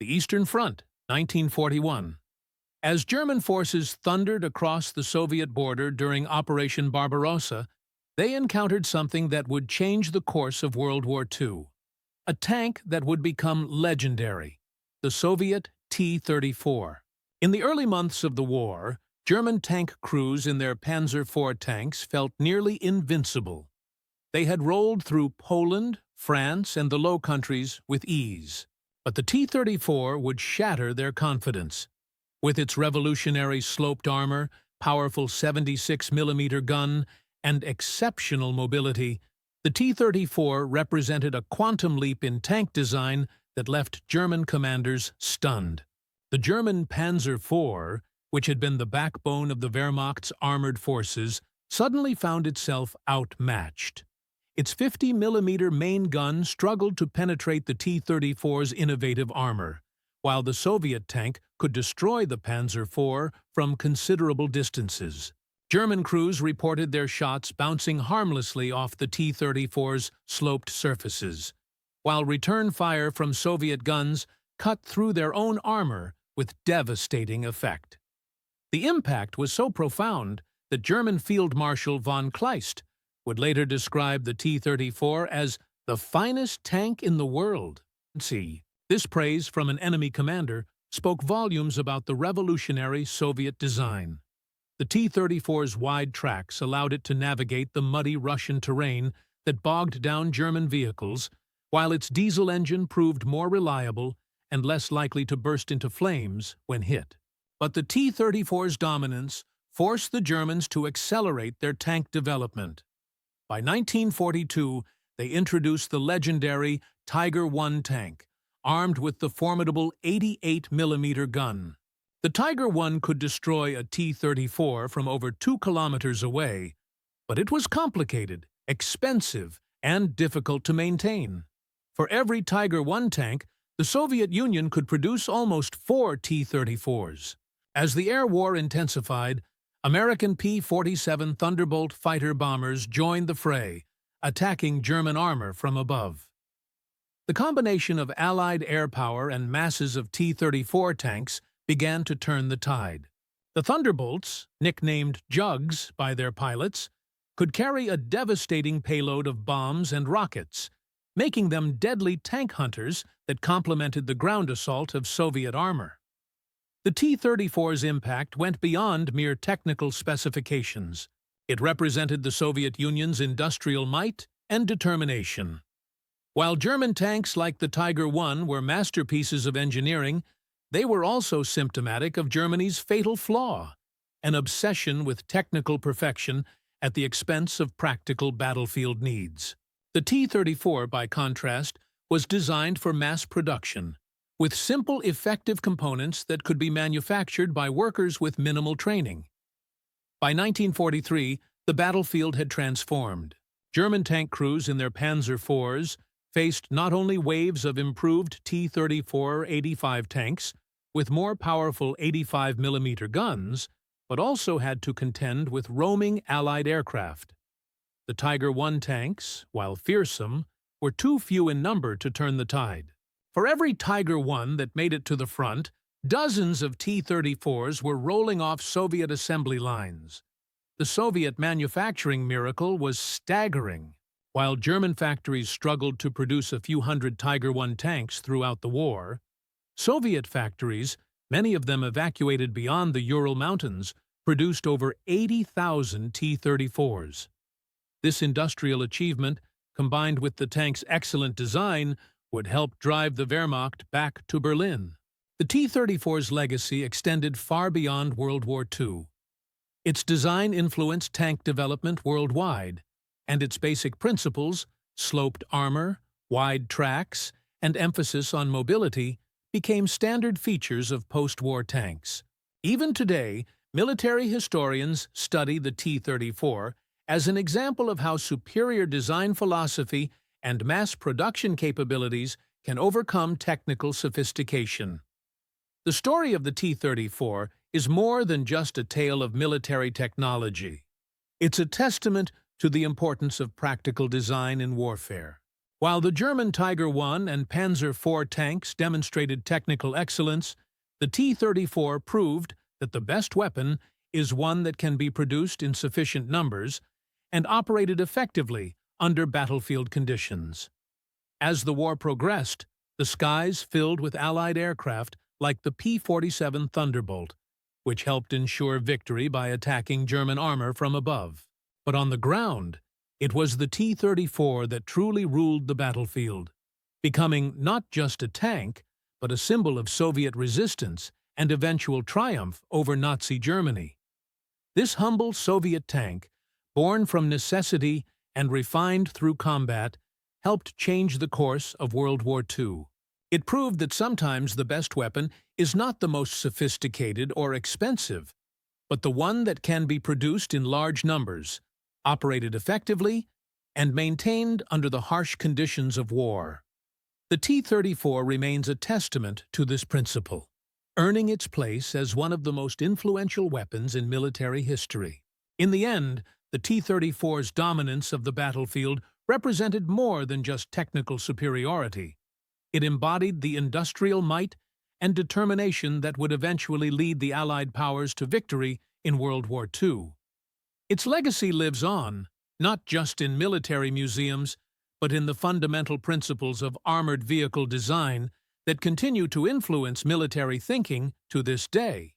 The Eastern Front, 1941. As German forces thundered across the Soviet border during Operation Barbarossa, they encountered something that would change the course of World War II. A tank that would become legendary, the Soviet T-34. In the early months of the war, German tank crews in their Panzer IV tanks felt nearly invincible. They had rolled through Poland, France, and the Low Countries with ease. But the T-34 would shatter their confidence. With its revolutionary sloped armor, powerful 76mm gun, and exceptional mobility, the T-34 represented a quantum leap in tank design that left German commanders stunned. The German Panzer IV, which had been the backbone of the Wehrmacht's armored forces, suddenly found itself outmatched. Its 50mm main gun struggled to penetrate the T-34's innovative armor, while the Soviet tank could destroy the Panzer IV from considerable distances. German crews reported their shots bouncing harmlessly off the T-34's sloped surfaces, while return fire from Soviet guns cut through their own armor with devastating effect. The impact was so profound that German Field Marshal von Kleist would later describe the T-34 as the finest tank in the world. This praise from an enemy commander spoke volumes about the revolutionary Soviet design. The T-34's wide tracks allowed it to navigate the muddy Russian terrain that bogged down German vehicles, while its diesel engine proved more reliable and less likely to burst into flames when hit. But the T-34's dominance forced the Germans to accelerate their tank development. By 1942, they introduced the legendary Tiger I tank, armed with the formidable 88mm gun. The Tiger I could destroy a T-34 from over 2 kilometers away, but it was complicated, expensive, and difficult to maintain. For every Tiger I tank, the Soviet Union could produce almost 4 T-34s. As the air war intensified, American P-47 Thunderbolt fighter bombers joined the fray, attacking German armor from above. The combination of Allied air power and masses of T-34 tanks began to turn the tide. The Thunderbolts, nicknamed Jugs by their pilots, could carry a devastating payload of bombs and rockets, making them deadly tank hunters that complemented the ground assault of Soviet armor. The T-34's impact went beyond mere technical specifications. It represented the Soviet Union's industrial might and determination. While German tanks like the Tiger I were masterpieces of engineering, they were also symptomatic of Germany's fatal flaw, an obsession with technical perfection at the expense of practical battlefield needs. The T-34, by contrast, was designed for mass production, with simple, effective components that could be manufactured by workers with minimal training. By 1943, the battlefield had transformed. German tank crews in their Panzer IVs faced not only waves of improved T-34-85 tanks with more powerful 85mm guns, but also had to contend with roaming Allied aircraft. The Tiger I tanks, while fearsome, were too few in number to turn the tide. For every Tiger I that made it to the front, dozens of T-34s were rolling off Soviet assembly lines. The Soviet manufacturing miracle was staggering. While German factories struggled to produce a few hundred Tiger I tanks throughout the war, Soviet factories, many of them evacuated beyond the Ural Mountains, produced over 80,000 T-34s. This industrial achievement, combined with the tank's excellent design, would help drive the Wehrmacht back to Berlin. The T-34's legacy extended far beyond World War II. Its design influenced tank development worldwide, and its basic principles, sloped armor, wide tracks, and emphasis on mobility, became standard features of post-war tanks. Even today, military historians study the T-34 as an example of how superior design philosophy and mass production capabilities can overcome technical sophistication. The story of the T-34 is more than just a tale of military technology. It's a testament to the importance of practical design in warfare. While the German Tiger I and Panzer IV tanks demonstrated technical excellence, the T-34 proved that the best weapon is one that can be produced in sufficient numbers and operated effectively under battlefield conditions. As the war progressed, the skies filled with Allied aircraft like the P-47 Thunderbolt, which helped ensure victory by attacking German armor from above. But on the ground, it was the T-34 that truly ruled the battlefield, becoming not just a tank, but a symbol of Soviet resistance and eventual triumph over Nazi Germany. This humble Soviet tank, born from necessity and refined through combat, helped change the course of World War II. It proved that sometimes the best weapon is not the most sophisticated or expensive, but the one that can be produced in large numbers, operated effectively, and maintained under the harsh conditions of war. The T-34 remains a testament to this principle, earning its place as one of the most influential weapons in military history. In the end, the T-34's dominance of the battlefield represented more than just technical superiority. It embodied the industrial might and determination that would eventually lead the Allied powers to victory in World War II. Its legacy lives on, not just in military museums, but in the fundamental principles of armored vehicle design that continue to influence military thinking to this day.